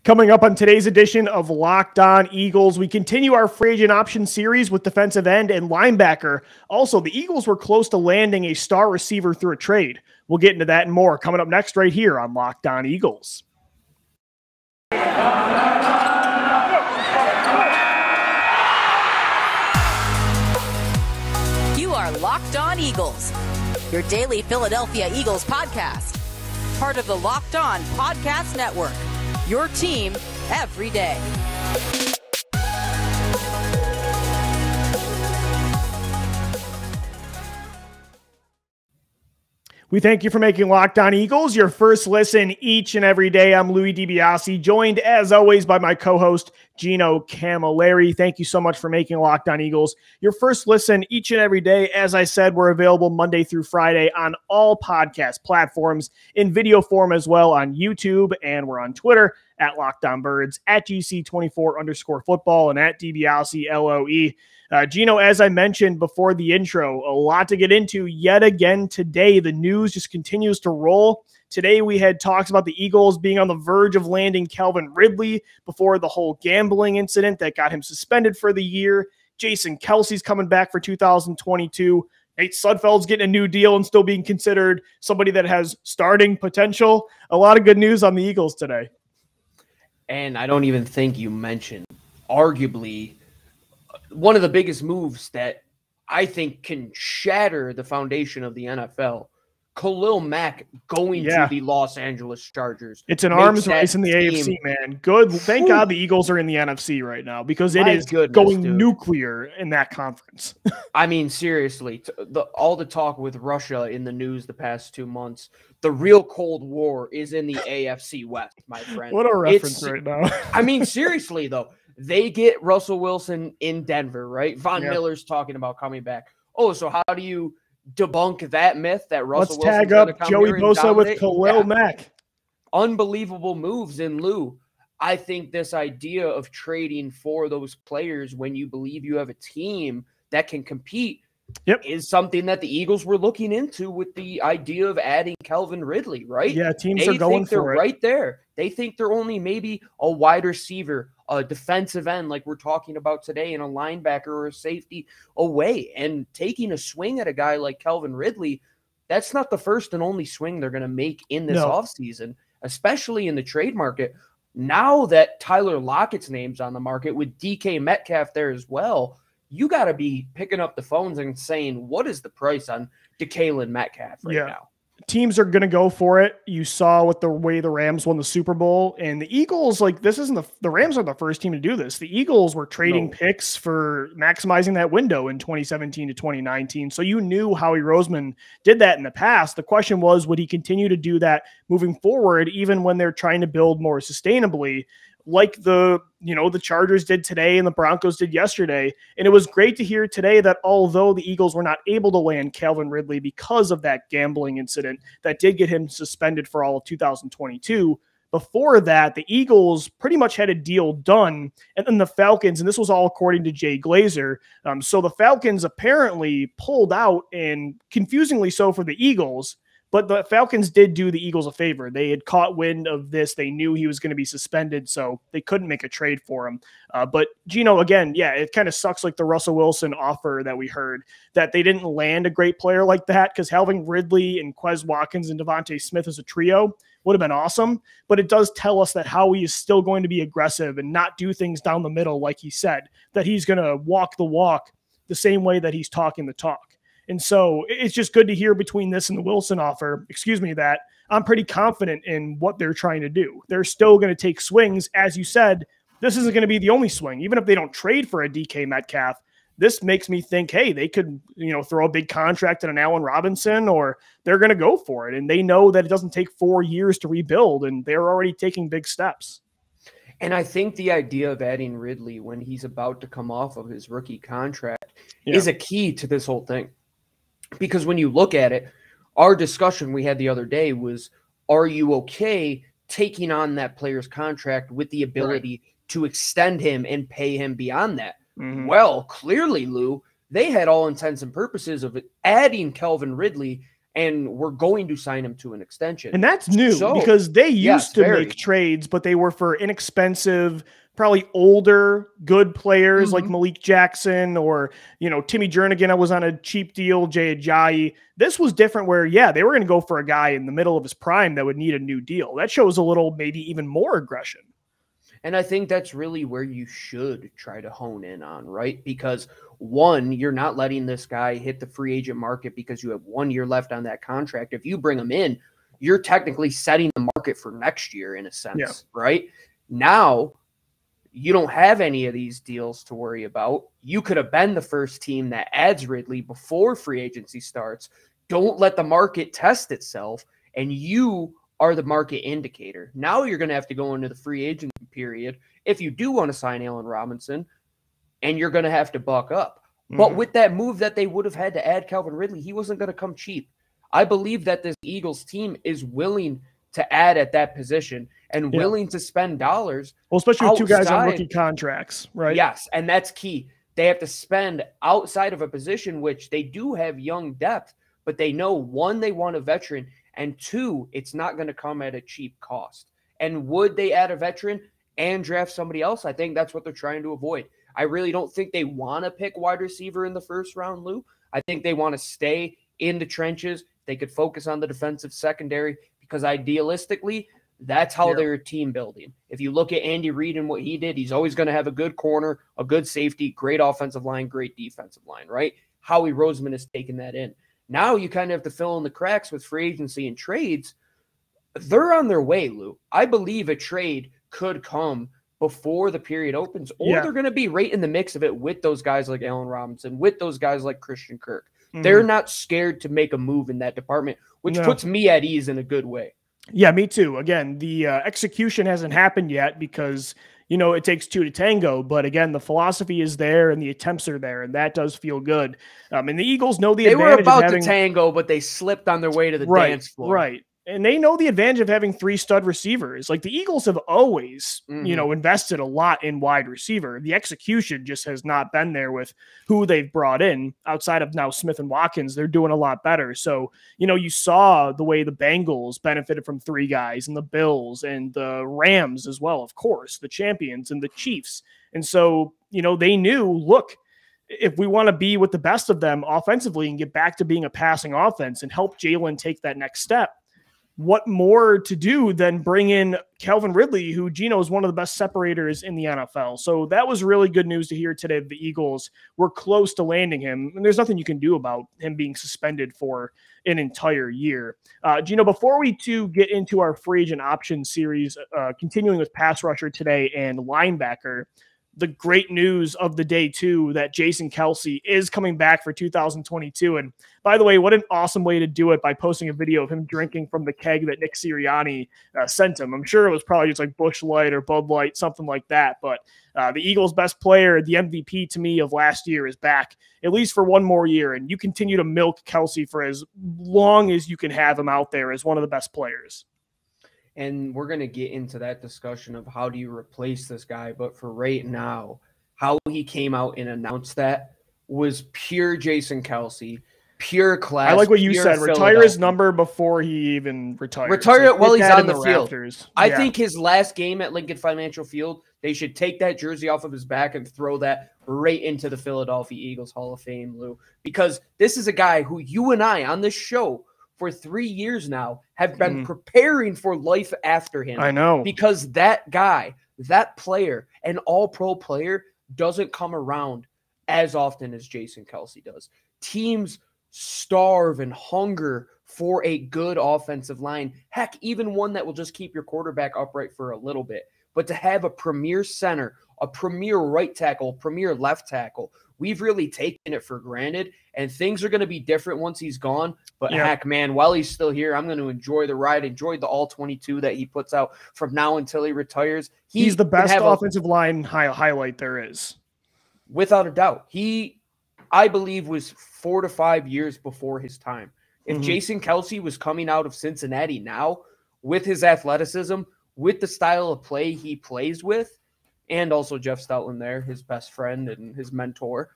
Coming up on today's edition of Locked On Eagles, we continue our free agent option series with defensive end and linebacker. Also, the Eagles were close to landing a star receiver through a trade. We'll get into that and more coming up next right here on Locked On Eagles. You are Locked On Eagles, your daily Philadelphia Eagles podcast. Part of the Locked On Podcast Network, your team every day. We thank you for making Locked On Eagles your first listen each and every day. I'm Louis DiBiase, joined as always by my co-host Gino Camilleri. Thank you so much for making Locked On Eagles your first listen each and every day. As I said, we're available Monday through Friday on all podcast platforms, in video form as well on YouTube, and we're on Twitter at Locked On Birds, at GC24_football, and at DiBiase LOE. Gino, as I mentioned before the intro, a lot to get into yet again today. The news just continues to roll. Today we had talks about the Eagles being on the verge of landing Kelvin Ridley before the whole gambling incident that got him suspended for the year. Jason Kelce's coming back for 2022. Nate Sudfeld's getting a new deal and still being considered somebody that has starting potential. A lot of good news on the Eagles today. And I don't even think you mentioned arguably one of the biggest moves that I think can shatter the foundation of the NFL. Khalil Mack going to the Los Angeles Chargers. It's an arms race in the AFC, man. Good. Thank God the Eagles are in the NFC right now because it is going nuclear in that conference. I mean, seriously, all the talk with Russia in the news the past 2 months, the real Cold War is in the AFC West, my friend. What a reference right now. I mean, seriously, though. They get Russell Wilson in Denver, right? Von Miller's talking about coming back. Oh, so how do you debunk that myth that Russell Wilson's tag up Joey Bosa with Khalil Mack? Unbelievable moves in lieu. I think this idea of trading for those players when you believe you have a team that can compete is something that the Eagles were looking into with the idea of adding Kelvin Ridley, right? Yeah, teams are going for it. Right there. They think they're only maybe a wide receiver, a defensive end like we're talking about today, and a linebacker or a safety away. And taking a swing at a guy like Kelvin Ridley, that's not the first and only swing they're going to make in this offseason, especially in the trade market. Now that Tyler Lockett's name's on the market with DK Metcalf there as well, you got to be picking up the phones and saying, what is the price on DK Metcalf right now? Teams are going to go for it. You saw with the way the Rams won the Super Bowl, and the Eagles, this isn't the Rams are the first team to do this. The Eagles were trading picks for maximizing that window in 2017 to 2019. So you knew Howie Roseman did that in the past. The question was, would he continue to do that moving forward, even when they're trying to build more sustainably? Like the Chargers did today and the Broncos did yesterday. And it was great to hear today that although the Eagles were not able to land Kelvin Ridley because of that gambling incident that did get him suspended for all of 2022, before that, the Eagles pretty much had a deal done. And then the Falcons, and this was all according to Jay Glazer. So the Falcons apparently pulled out, and confusingly so for the Eagles. But the Falcons did do the Eagles a favor. They had caught wind of this. They knew he was going to be suspended, so they couldn't make a trade for him. But Gino, again, it kind of sucks like the Russell Wilson offer that we heard, that they didn't land a great player like that, because having Ridley and Quez Watkins and Devontae Smith as a trio would have been awesome. But it does tell us that Howie is still going to be aggressive and not do things down the middle like he said, that he's going to walk the walk the same way that he's talking the talk. And so it's just good to hear between this and the Wilson offer, that I'm pretty confident in what they're trying to do. They're still going to take swings. As you said, this isn't going to be the only swing. Even if they don't trade for a DK Metcalf, this makes me think, hey, they could, throw a big contract at an Allen Robinson, or they're going to go for it. And they know that it doesn't take 4 years to rebuild, and they're already taking big steps. And I think the idea of adding Ridley when he's about to come off of his rookie contract is a key to this whole thing. Because when you look at it, our discussion we had the other day was, are you okay taking on that player's contract with the ability to extend him and pay him beyond that? Mm-hmm. Well, clearly, Lou, they had all intents and purposes of adding Kelvin Ridley and we're going to sign him to an extension. And that's new because they used to very. make trades, but they were for inexpensive, probably older, good players like Malik Jackson or, Timmy Jernigan was on a cheap deal, Jay Ajayi. This was different where, they were going to go for a guy in the middle of his prime that would need a new deal. That shows a little, maybe even more aggression. And I think that's really where you should try to hone in on, right? Because one, you're not letting this guy hit the free agent market because you have 1 year left on that contract. If you bring him in, you're technically setting the market for next year in a sense, right? Now, you don't have any of these deals to worry about. You could have been the first team that adds Ridley before free agency starts. Don't let the market test itself, and you are the market indicator. Now you're going to have to go into the free agent period if you do want to sign Allen Robinson, and you're going to have to buck up. But with that move that they would have had to add Kelvin Ridley, he wasn't going to come cheap. I believe that this Eagles team is willing to add at that position and willing to spend dollars. Well, especially with two guys on rookie contracts, right? Yes, and that's key. They have to spend outside of a position which they do have young depth, but they know, one, they want a veteran, and two, it's not going to come at a cheap cost. And would they add a veteran and draft somebody else? I think that's what they're trying to avoid. I really don't think they want to pick wide receiver in the first round, Lou. I think they want to stay in the trenches. They could focus on the defensive secondary because idealistically, that's how they're team building. If you look at Andy Reid and what he did, he's always going to have a good corner, a good safety, great offensive line, great defensive line, right? Howie Roseman has taken that in. Now you kind of have to fill in the cracks with free agency and trades. They're on their way, Lou. I believe a trade could come before the period opens, or they're going to be right in the mix of it with those guys like Allen Robinson, with those guys like Christian Kirk. They're not scared to make a move in that department, which puts me at ease in a good way. Yeah, me too. Again, the execution hasn't happened yet because, it takes two to tango. But again, the philosophy is there and the attempts are there, and that does feel good. And the Eagles know the advantage. They were about to tango, but they slipped on their way to the dance floor. Right. And they know the advantage of having three stud receivers. Like the Eagles have always, invested a lot in wide receiver. The execution just has not been there with who they've brought in outside of now Smith and Watkins. They're doing a lot better. So, you saw the way the Bengals benefited from three guys and the Bills and the Rams as well, of course, the champions and the Chiefs. And so, they knew, look, if we want to be with the best of them offensively and get back to being a passing offense and help Jalen take that next step, what more to do than bring in Kelvin Ridley, who Gino is one of the best separators in the NFL. So that was really good news to hear today. The Eagles were close to landing him, and there's nothing you can do about him being suspended for an entire year. Gino, before we get into our free agent option series, continuing with pass rusher today and linebacker, the great news of the day too, that Jason Kelce is coming back for 2022. And by the way, what an awesome way to do it by posting a video of him drinking from the keg that Nick Sirianni sent him. I'm sure it was probably just like Busch Light or Bud Light, something like that. But the Eagles' best player, the MVP to me of last year, is back at least for one more year. And you continue to milk Kelce for as long as you can have him out there as one of the best players. And we're going to get into that discussion of how do you replace this guy. But for right now, how he came out and announced that was pure Jason Kelce, pure class. I like what you said. Retire his number before he even retires. Retire it while he's on the field. Rafters. I think his last game at Lincoln Financial Field, they should take that jersey off of his back and throw that right into the Philadelphia Eagles Hall of Fame, Lou. Because this is a guy who you and I on this show for 3 years now have been preparing for life after him. I know. Because that guy, that player, an all-pro player doesn't come around as often as Jason Kelce does. Teams starve and hunger for a good offensive line. Heck, even one that will just keep your quarterback upright for a little bit. But to have a premier center, a premier right tackle, premier left tackle, we've really taken it for granted, and things are going to be different once he's gone. But heck, man, while he's still here, I'm going to enjoy the ride, enjoy the all-22 that he puts out from now until he retires. He's the best offensive line highlight there is. Without a doubt. He, I believe, was 4 to 5 years before his time. If Jason Kelce was coming out of Cincinnati now with his athleticism, with the style of play he plays with, and also Jeff Stoutland there, his best friend and his mentor,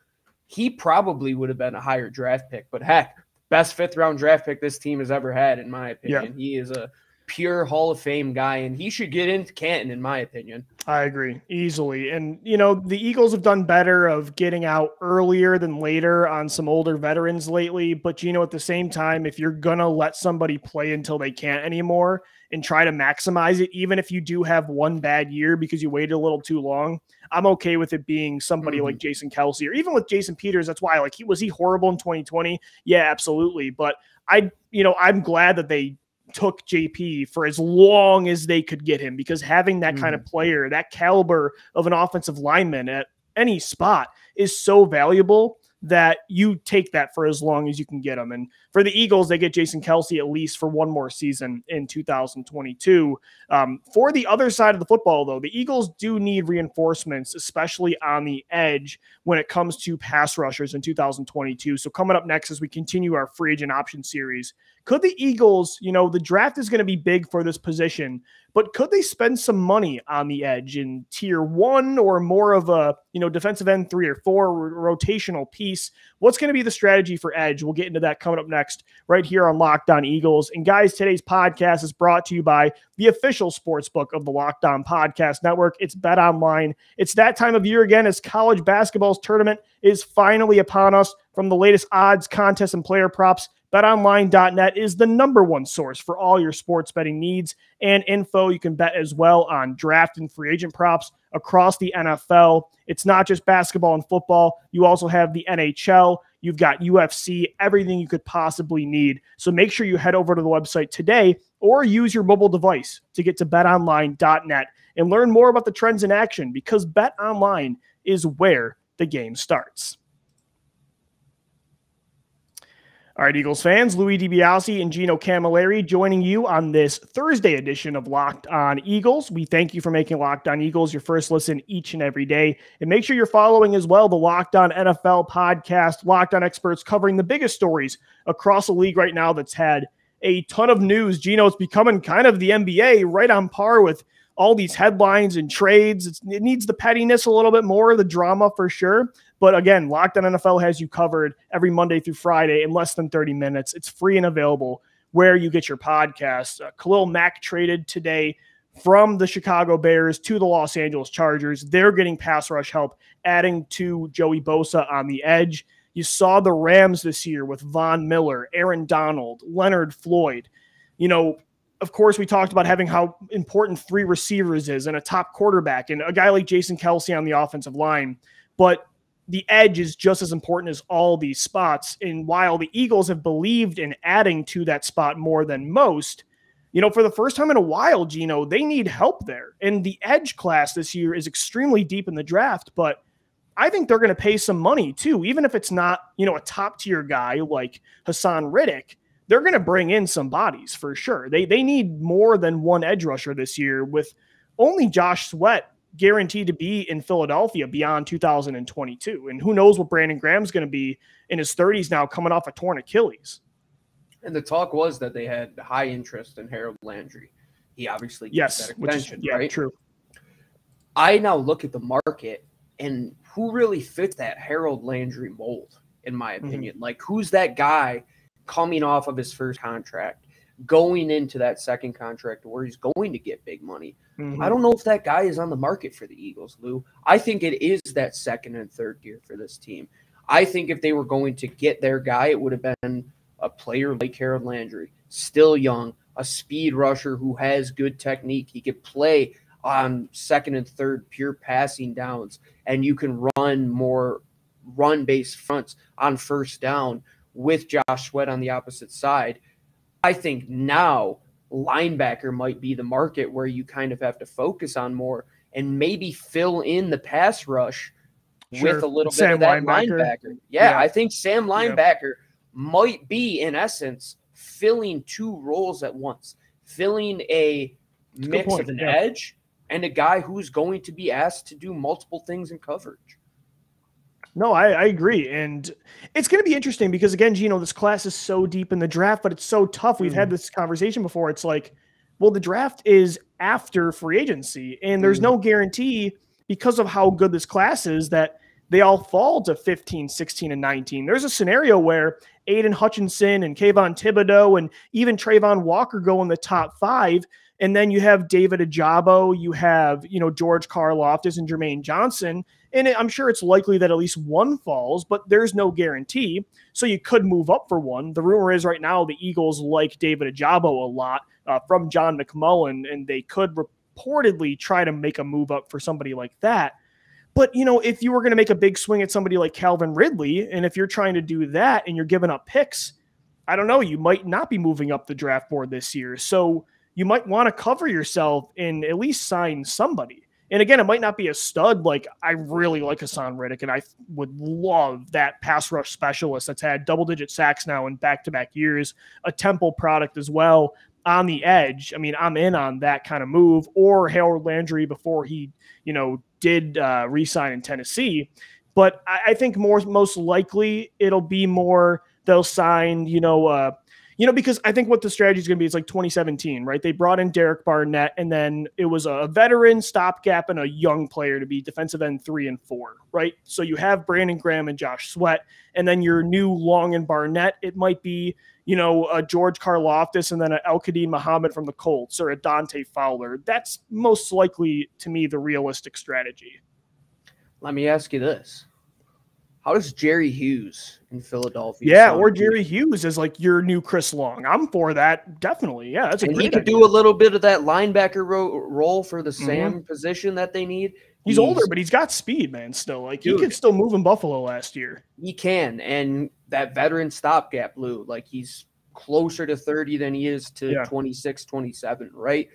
he probably would have been a higher draft pick. But heck, best 5th-round draft pick this team has ever had, in my opinion. Yeah. He is a pure Hall of Fame guy, and he should get into Canton, in my opinion. I agree easily. And, the Eagles have done better of getting out earlier than later on some older veterans lately. But, at the same time, if you're going to let somebody play until they can't anymore and try to maximize it, even if you do have one bad year because you waited a little too long, I'm okay with it being somebody like Jason Kelce, or even with Jason Peters. That's why, was he horrible in 2020? Yeah, absolutely. But I'm glad that they took JP for as long as they could get him, because having that kind of player, that caliber of an offensive lineman at any spot is so valuable that you take that for as long as you can get them. And for the Eagles, they get Jason Kelce at least for one more season in 2022. For the other side of the football, though, the Eagles do need reinforcements, especially on the edge when it comes to pass rushers in 2022. So coming up next, as we continue our free agent option series, could the Eagles, the draft is going to be big for this position, but could they spend some money on the edge in tier 1 or more of a, defensive end 3 or 4 rotational piece? What's going to be the strategy for edge? We'll get into that coming up next right here on Locked On Eagles. And guys, today's podcast is brought to you by the official sportsbook of the Locked On Podcast Network. It's BetOnline. It's that time of year again as college basketball's tournament is finally upon us. From the latest odds, contests, and player props, BetOnline.net is the #1 source for all your sports betting needs and info. You can bet as well on draft and free agent props across the NFL. It's not just basketball and football. You also have the NHL. You've got UFC, everything you could possibly need. So make sure you head over to the website today or use your mobile device to get to BetOnline.net and learn more about the trends in action, because BetOnline is where the game starts. All right, Eagles fans, Louis DiBiase and Gino Camilleri joining you on this Thursday edition of Locked On Eagles. We thank you for making Locked On Eagles your first listen each and every day. And make sure you're following as well the Locked On NFL podcast, Locked On experts covering the biggest stories across the league right now that's had a ton of news. Gino, it's becoming kind of the NBA, right on par with all these headlines and trades. It needs the pettiness a little bit more, the drama for sure. But again, Locked On NFL has you covered every Monday through Friday in less than 30 minutes. It's free and available where you get your podcasts. Khalil Mack traded today from the Chicago Bears to the Los Angeles Chargers. They're getting pass rush help, adding to Joey Bosa on the edge. You saw the Rams this year with Von Miller, Aaron Donald, Leonard Floyd. Of course, we talked about having how important 3 receivers is and a top quarterback and a guy like Jason Kelce on the offensive line. But the edge is just as important as all these spots. And while the Eagles have believed in adding to that spot more than most, for the first time in a while, Gino, they need help there. And the edge class this year is extremely deep in the draft, but I think they're going to pay some money too. Even if it's not, a top tier guy like Hassan Riddick, they're going to bring in some bodies for sure. They need more than one edge rusher this year, with only Josh Sweat guaranteed to be in Philadelphia beyond 2022. And who knows what Brandon Graham's going to be in his 30s now, coming off a torn Achilles. And the talk was that they had high interest in Harold Landry. He obviously gets that extension, right? True. I now look at the market and who really fits that Harold Landry mold, in my opinion. Like, who's that guy coming off of his first contract, going into that second contract where he's going to get big money? I don't know if that guy is on the market for the Eagles, Lou. I think it is that second and third tier for this team. I think if they were going to get their guy, it would have been a player like Harold Landry, still young, a speed rusher who has good technique. He could play on second and third pure passing downs, and you can run more run-based fronts on first down with Josh Sweat on the opposite side. I think now linebacker might be the market where you kind of have to focus on more and maybe fill in the pass rush with a little bit of that linebacker. Yeah, I think Sam linebacker might be, in essence, filling 2 roles at once, filling a mix of an edge and a guy who's going to be asked to do multiple things in coverage. No, I agree. And it's going to be interesting because, again, Gino, this class is so deep in the draft, but it's so tough. We've had this conversation before. It's like, well, the draft is after free agency, and there's no guarantee because of how good this class is that they all fall to 15, 16, and 19. There's a scenario where Aiden Hutchinson and Kayvon Thibodeau and even Trayvon Walker go in the top 5. And then you have David Ajabo, you have, George Karlaftis and Jermaine Johnson. And I'm sure it's likely that at least one falls, but there's no guarantee. So you could move up for one. The rumor is right now the Eagles like David Ajabo a lot from John McMullen, and they could reportedly try to make a move up for somebody like that. But, if you were going to make a big swing at somebody like Calvin Ridley, and if you're trying to do that and you're giving up picks, I don't know, you might not be moving up the draft board this year. So you might want to cover yourself and at least sign somebody. And again, it might not be a stud. Like, I really like Hassan Riddick, and I would love that pass rush specialist that's had double-digit sacks now in back-to-back years, a Temple product as well on the edge. I mean, I'm in on that kind of move, or Harold Landry before he, did re-sign in Tennessee. But I think most likely it'll be more they'll sign, because I think what the strategy is going to be is like 2017, right? They brought in Derek Barnett, and then it was a veteran stopgap and a young player to be defensive end 3 and 4, right? So you have Brandon Graham and Josh Sweat, and then your new Long and Barnett, it might be, a George Karlaftis and then an El-Kadim Muhammad from the Colts or a Dante Fowler. That's most likely, to me, the realistic strategy. Let me ask you this. How does Jerry Hughes in Philadelphia? Yeah, or Jerry Hughes is like your new Chris Long. I'm for that, definitely. Yeah, that's a great he could idea. do a little bit of that linebacker role for the Sam position that they need. He's older, but he's got speed, man, still. Like, he could still move in Buffalo last year. He can, and that veteran stopgap, Lou, like he's closer to 30 than he is to 26, 27, right?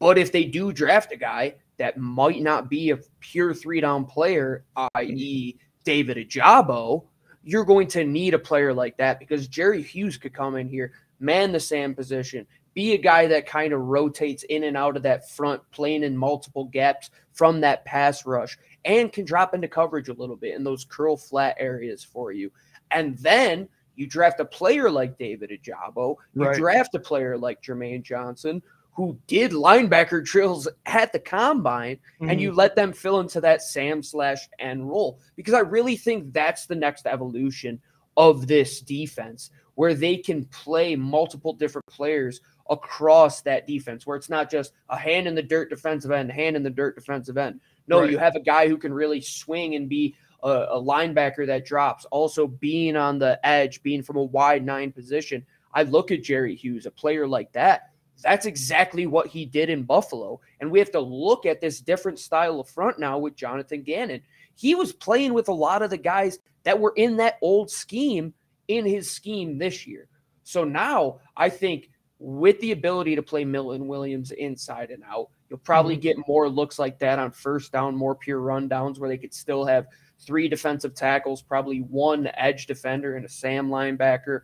But if they do draft a guy that might not be a pure 3-down player, i.e., David Ajabo, you're going to need a player like that, because Jerry Hughes could come in here, man the Sam position, be a guy that kind of rotates in and out of that front, playing in multiple gaps from that pass rush, and can drop into coverage a little bit in those curl flat areas for you. And then you draft a player like David Ajabo, you draft a player like Jermaine Johnson, who did linebacker drills at the combine, and you let them fill into that Sam/N role. Because I really think that's the next evolution of this defense, where they can play multiple different players across that defense, where it's not just a hand in the dirt defensive end, hand in the dirt defensive end. No, you have a guy who can really swing and be a linebacker that drops, also being on the edge, being from a wide 9 position. I look at Jerry Hughes, a player like that. That's exactly what he did in Buffalo. And we have to look at this different style of front now with Jonathan Gannon. He was playing with a lot of the guys that were in that old scheme in his scheme this year. So now I think with the ability to play Milton Williams inside and out, you'll probably get more looks like that on first down, more pure rundowns where they could still have 3 defensive tackles, probably 1 edge defender and a Sam linebacker.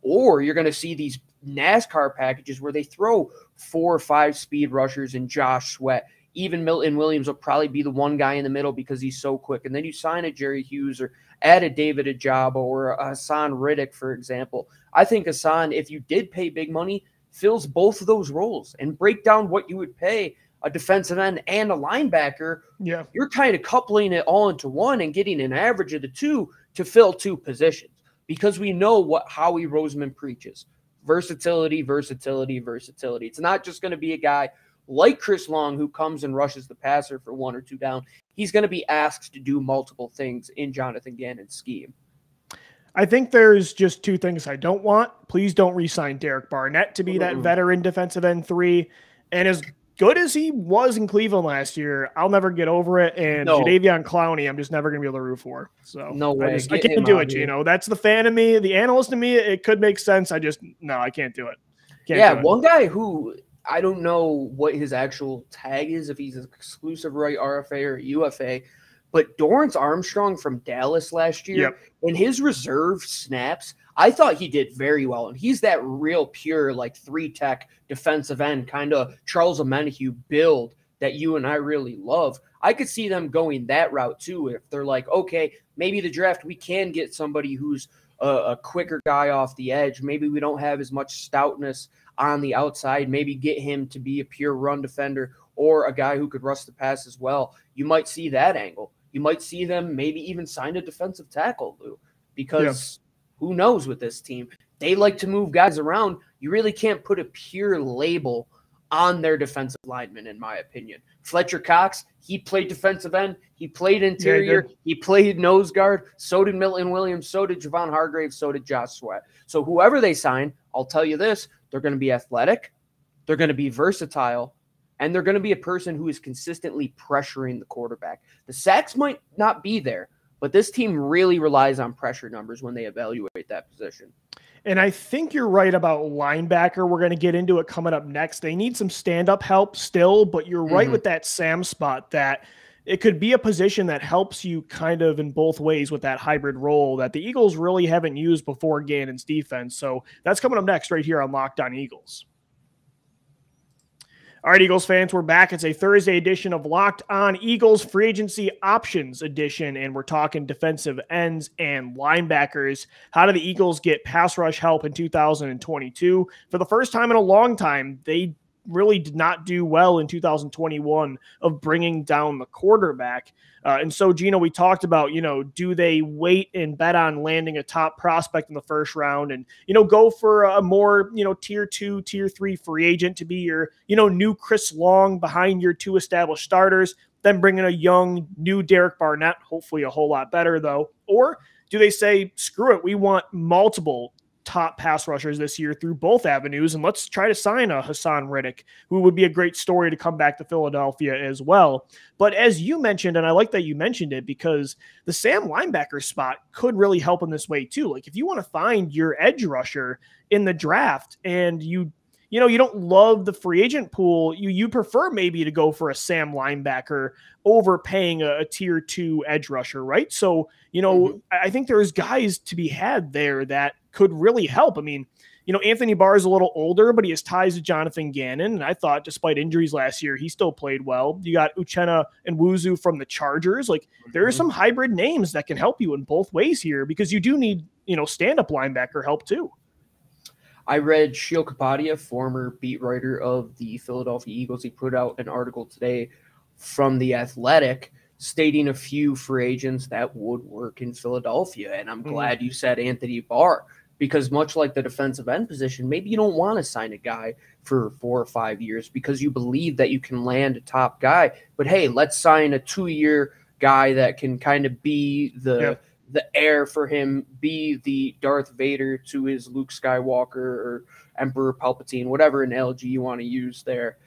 Or you're going to see these NASCAR packages where they throw 4 or 5 speed rushers and Josh Sweat. Even Milton Williams will probably be the one guy in the middle because he's so quick. And then you sign a Jerry Hughes or add a David Ajabo or a Hassan Riddick, for example. I think Hassan, if you did pay big money, fills both of those roles. And break down what you would pay a defensive end and a linebacker. Yeah, you're kind of coupling it all into one and getting an average of the 2 to fill 2 positions. Because we know what Howie Roseman preaches. Versatility, versatility, versatility. It's not just going to be a guy like Chris Long who comes and rushes the passer for 1 or 2 down. He's going to be asked to do multiple things in Jonathan Gannon's scheme. I think there's just 2 things I don't want. Please don't re-sign Derek Barnett to be that veteran defensive end 3. And as good as he was in Cleveland last year, I'll never get over it. And Jadeveon Clowney, I'm just never going to be able to root for. So no way. I can't do it, Gino. That's the fan of me. The analyst in me, it could make sense. I can't do it. One guy who I don't know what his actual tag is, if he's an exclusive right RFA or UFA, but Dorrance Armstrong from Dallas last year, in his reserve snaps, I thought he did very well. And he's that real pure, like 3-tech defensive end, kind of Charles Omenihu build that you and I really love. I could see them going that route too. If they're like, okay, maybe the draft, we can get somebody who's a quicker guy off the edge. Maybe we don't have as much stoutness on the outside. Maybe get him to be a pure run defender or a guy who could rush the pass as well. You might see that angle. You might see them maybe even sign a defensive tackle, Lou, because who knows with this team? They like to move guys around. You really can't put a pure label on their defensive linemen, in my opinion. Fletcher Cox, he played defensive end. He played interior. He played nose guard. So did Milton Williams. So did Javon Hargrave. So did Josh Sweat. So whoever they sign, I'll tell you this, they're going to be athletic. They're going to be versatile. And they're going to be a person who is consistently pressuring the quarterback. The sacks might not be there, but this team really relies on pressure numbers when they evaluate that position. And I think you're right about linebacker. We're going to get into it coming up next. They need some stand-up help still, but you're right with that Sam spot that it could be a position that helps you kind of in both ways with that hybrid role that the Eagles really haven't used before Gannon's defense. So that's coming up next right here on Locked On Eagles. All right, Eagles fans, we're back. It's a Thursday edition of Locked On Eagles Free Agency Options Edition, and we're talking defensive ends and linebackers. How do the Eagles get pass rush help in 2022? For the first time in a long time, they really did not do well in 2021 of bringing down the quarterback. And so, Gino, we talked about, do they wait and bet on landing a top prospect in the first round and, go for a more, tier 2, tier 3 free agent to be your, new Chris Long behind your two established starters, then bring in a young, new Derek Barnett, hopefully a whole lot better though? Or do they say, screw it, we want multiple top pass rushers this year through both avenues, and let's try to sign a Hassan Riddick, who would be a great story to come back to Philadelphia as well. But as you mentioned, and I like that you mentioned it, because the Sam linebacker spot could really help in this way too. Like if you want to find your edge rusher in the draft and you don't love the free agent pool, you prefer maybe to go for a Sam linebacker over paying a tier 2 edge rusher, right? So, I think there's guys to be had there that could really help. I mean, Anthony Barr is a little older, but he has ties to Jonathan Gannon. And I thought despite injuries last year, he still played well. You got Uchenna and Wuzu from the Chargers. Like there are some hybrid names that can help you in both ways here because you do need, stand-up linebacker help too. I read Sheil Kapadia, former beat writer of the Philadelphia Eagles. He put out an article today from The Athletic stating a few free agents that would work in Philadelphia. And I'm glad you said Anthony Barr, because much like the defensive end position, maybe you don't want to sign a guy for 4 or 5 years because you believe that you can land a top guy. But hey, let's sign a 2-year guy that can kind of be the heir for him, be the Darth Vader to his Luke Skywalker or Emperor Palpatine, whatever analogy you want to use there.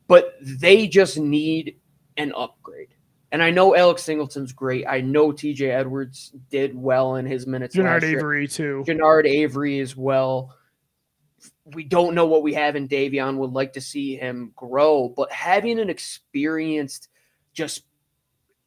But they just need an upgrade. And I know Alex Singleton's great. I know TJ Edwards did well in his minutes. Jannard Avery too. Jannard Avery as well. We don't know what we have in Davion. Would like to see him grow. But having an experienced just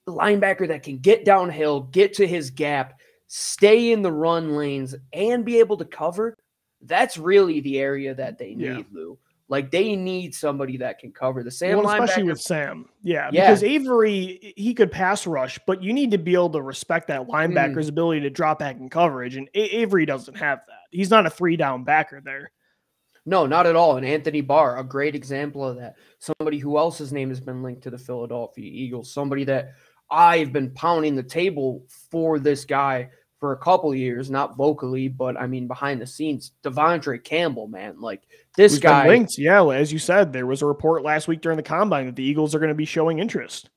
linebacker that can get downhill, get to his gap, stay in the run lanes, and be able to cover, that's really the area that they need, Lou. Like, they need somebody that can cover the Sam linebacker. Especially with Sam. Yeah, because Avery, he could pass rush, but you need to be able to respect that linebacker's ability to drop back in coverage, and Avery doesn't have that. He's not a 3-down backer there. No, not at all. And Anthony Barr, a great example of that. Somebody who else's name has been linked to the Philadelphia Eagles. Somebody that I've been pounding the table for this guy for a couple of years, not vocally, but I mean behind the scenes. Devondre Campbell, man, like this guy linked. Yeah, as you said, there was a report last week during the combine that the Eagles are going to be showing interest.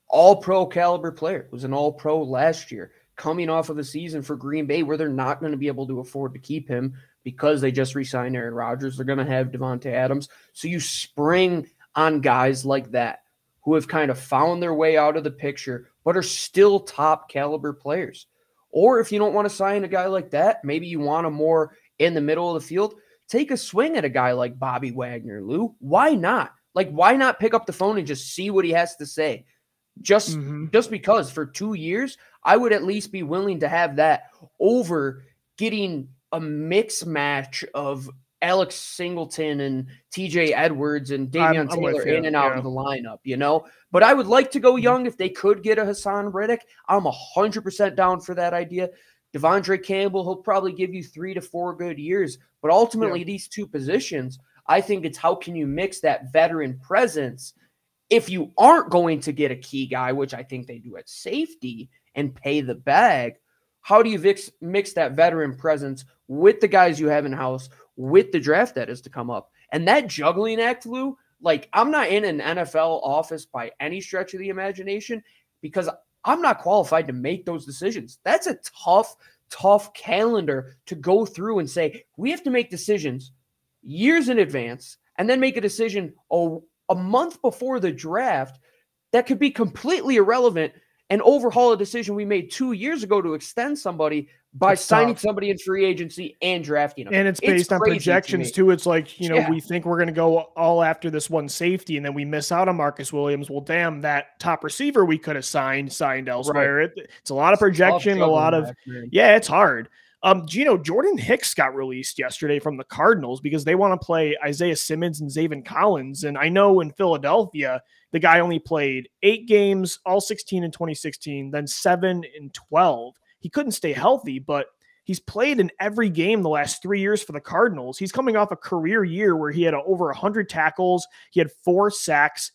All-pro caliber player, was an all-pro last year, coming off of a season for Green Bay where they're not going to be able to afford to keep him because they just re-signed Aaron Rodgers. They're going to have Devontae Adams. So you spring on guys like that who have kind of found their way out of the picture, but are still top caliber players. Or if you don't want to sign a guy like that, maybe you want a more in the middle of the field, take a swing at a guy like Bobby Wagner, Lou. Why not? Like, why not pick up the phone and just see what he has to say? Just because for 2 years, I would at least be willing to have that over getting a mix match of Alex Singleton and TJ Edwards and Davion Taylor in and out of the lineup, But I would like to go young if they could get a Hassan Riddick. I'm 100% down for that idea. Devondre Campbell, he'll probably give you 3 to 4 good years. But ultimately, these two positions, I think it's how can you mix that veteran presence if you aren't going to get a key guy, which I think they do at safety, and pay the bag, how do you mix that veteran presence with the guys you have in-house, with the draft that is to come up? And that juggling act, Lou, like, I'm not in an NFL office by any stretch of the imagination because I'm not qualified to make those decisions. That's a tough calendar to go through and say, we have to make decisions years in advance and then make a decision a month before the draft that could be completely irrelevant and overhaul a decision we made 2 years ago to extend somebody by signing somebody in free agency and drafting them. And it's based on projections too. It's like, we think we're going to go all after this one safety and then we miss out on Marcus Williams. Well, damn, that top receiver we could have signed elsewhere. Right. It's a lot of projection, it's hard. Jordan Hicks got released yesterday from the Cardinals because they want to play Isaiah Simmons and Zaven Collins. And I know in Philadelphia, the guy only played 8 games, all 16 in 2016, then 7 in 12. He couldn't stay healthy, but he's played in every game the last 3 years for the Cardinals. He's coming off a career year where he had over 100 tackles. He had 4 sacks.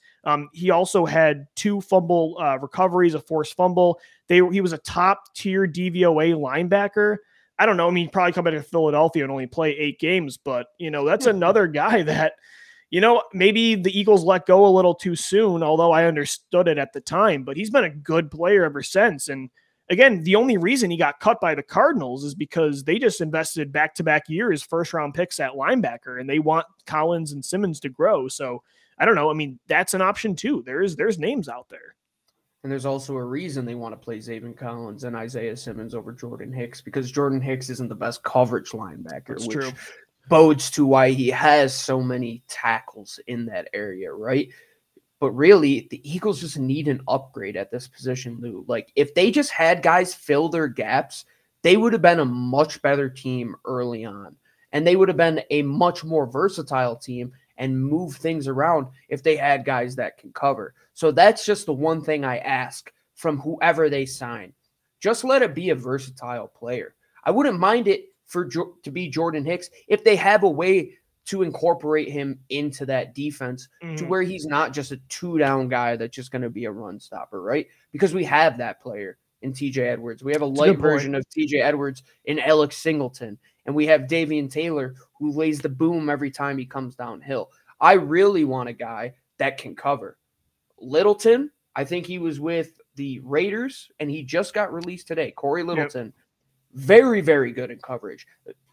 He also had 2 fumble recoveries, a forced fumble. He was a top-tier DVOA linebacker. I don't know. I mean, he'd probably come back to Philadelphia and only play 8 games, but, that's another guy that, maybe the Eagles let go a little too soon, although I understood it at the time, but he's been a good player ever since. And again, the only reason he got cut by the Cardinals is because they just invested back-to-back years, first-round picks at linebacker, and they want Collins and Simmons to grow. So I don't know. I mean, that's an option too. There's names out there. And there's also a reason they want to play Zaven Collins and Isaiah Simmons over Jordan Hicks, because Jordan Hicks isn't the best coverage linebacker, That's which true. bodes to why he has so many tackles in that area, right? But really, the Eagles just need an upgrade at this position, Lou. Like, if they just had guys fill their gaps, they would have been a much better team early on. And they would have been a much more versatile team and move things around if they had guys that can cover. So that's just the one thing I ask from whoever they sign. Just let it be a versatile player. I wouldn't mind it to be Jordan Hicks if they have a way to incorporate him into that defense to where he's not just a 2-down guy that's just going to be a run stopper, right? Because we have that player in TJ Edwards. We have a light version of TJ Edwards in Alex Singleton. And we have Davian Taylor, who lays the boom every time he comes downhill. I really want a guy that can cover. Littleton, I think he was with the Raiders, and he just got released today. Corey Littleton, very, very good in coverage.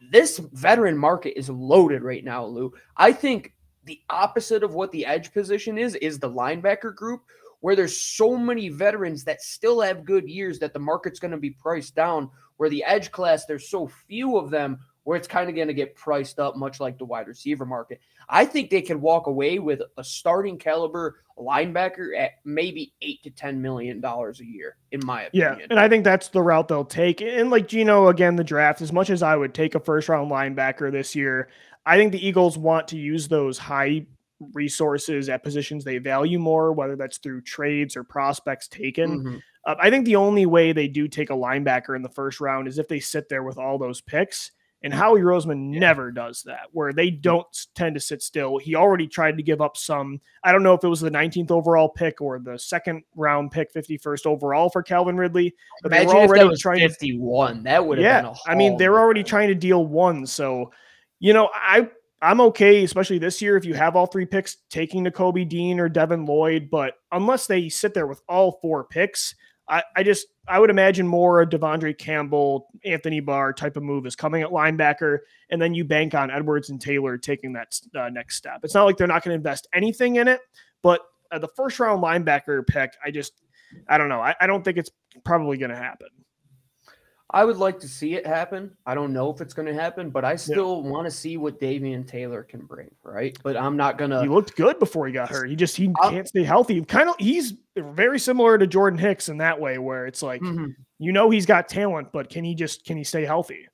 This veteran market is loaded right now, Lou. I think the opposite of what the edge position is the linebacker group, where there's so many veterans that still have good years that the market's going to be priced down, where the edge class, there's so few of them where it's kind of going to get priced up, much like the wide receiver market. I think they could walk away with a starting caliber linebacker at maybe $8 to $10 million a year, in my opinion. Yeah, and I think that's the route they'll take. And like Gino, again, the draft, as much as I would take a first-round linebacker this year, I think the Eagles want to use those high resources at positions they value more, whether that's through trades or prospects taken. I think the only way they do take a linebacker in the first round is if they sit there with all those picks. And Howie Roseman never does that, where they don't tend to sit still. He already tried to give up some, I don't know if it was the 19th overall pick or the second round pick, 51st overall for Calvin Ridley. But imagine they were already if that was trying 51. That would have been a I mean, they were already trying to deal one. So, I'm okay, especially this year, if you have all 3 picks, taking Nakobe Dean or Devin Lloyd. But unless they sit there with all 4 picks, I would imagine more a Devondre Campbell, Anthony Barr type of move is coming at linebacker, and then you bank on Edwards and Taylor taking that next step. It's not like they're not going to invest anything in it, but the first round linebacker pick, I don't know. I don't think it's probably going to happen. I would like to see it happen. I don't know if it's going to happen, but I still want to see what Davian Taylor can bring, right? But I'm not going to... He looked good before he got hurt. He can't stay healthy. He's very similar to Jordan Hicks in that way, where it's like, he's got talent, but can he stay healthy?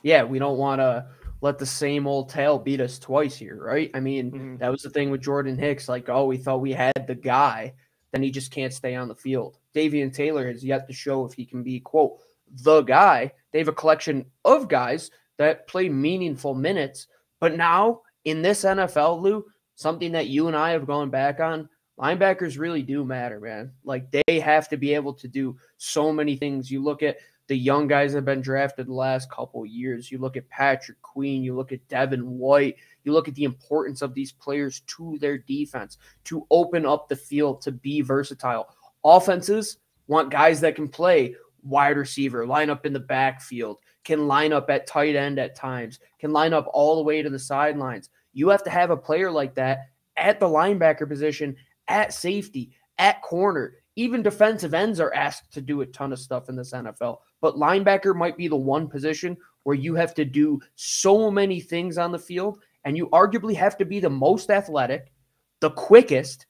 Yeah, we don't want to let the same old tale beat us twice here, right? I mean, that was the thing with Jordan Hicks. Like, we thought we had the guy, then he just can't stay on the field. Davian Taylor has yet to show if he can be, quote, the guy. They have a collection of guys that play meaningful minutes. But now in this NFL, Lou, something that you and I have gone back on, linebackers really do matter, man. Like, they have to be able to do so many things. You look at the young guys that have been drafted the last couple of years. You look at Patrick Queen. You look at Devin White. You look at the importance of these players to their defense, to open up the field, to be versatile. Offenses want guys that can play wide receiver, line up in the backfield, can line up at tight end at times, can line up all the way to the sidelines. You have to have a player like that at the linebacker position, at safety, at corner. Even defensive ends are asked to do a ton of stuff in this NFL. But linebacker might be the one position where you have to do so many things on the field, and you arguably have to be the most athletic, the quickest,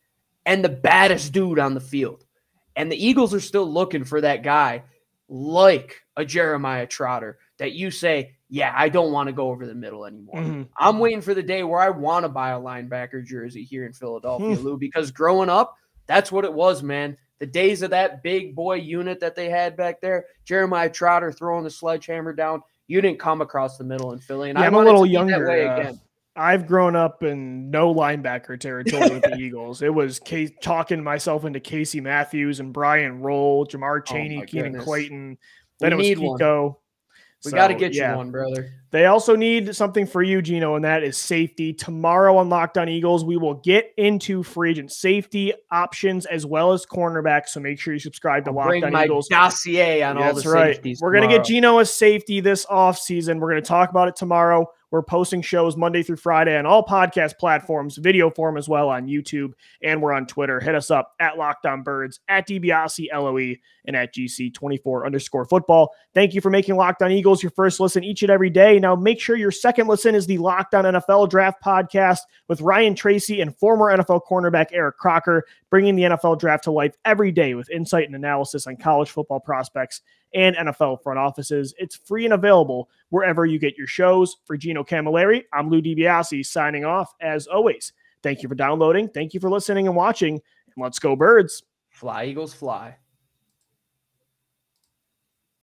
and the baddest dude on the field. And the Eagles are still looking for that guy like a Jeremiah Trotter that you say, yeah, I don't want to go over the middle anymore. Mm-hmm. I'm waiting for the day where I want to buy a linebacker jersey here in Philadelphia, Lou, because growing up, that's what it was, man. The days of that big boy unit that they had back there, Jeremiah Trotter throwing the sledgehammer down, you didn't come across the middle in Philly. And I'm a little younger. That way again. I've grown up in no linebacker territory with the Eagles. It was talking myself into Casey Matthews and Brian Roll, Jamar Chaney, Keenan Clayton. Then it was Kiko. We got to get you one, brother. They also need something for you, Gino, and that is safety. Tomorrow on Locked On Eagles, we will get into free agent safety options as well as cornerbacks. So make sure you subscribe to Locked On Eagles. Dossier on all the safeties. We're going to get Gino a safety this offseason. We're going to talk about it tomorrow. We're posting shows Monday through Friday on all podcast platforms, video form as well on YouTube, and we're on Twitter. Hit us up at Locked On Birds, at DiBiase LOE, and at GC24_football. Thank you for making Locked On Eagles your first listen each and every day. Now make sure your second listen is the Locked On NFL Draft podcast with Ryan Tracy and former NFL cornerback Eric Crocker, bringing the NFL Draft to life every day with insight and analysis on college football prospects and NFL front offices. It's free and available wherever you get your shows. For Gino Camilleri, I'm Lou DiBiase signing off as always. Thank you for downloading. Thank you for listening and watching. And let's go Birds. Fly, Eagles, fly.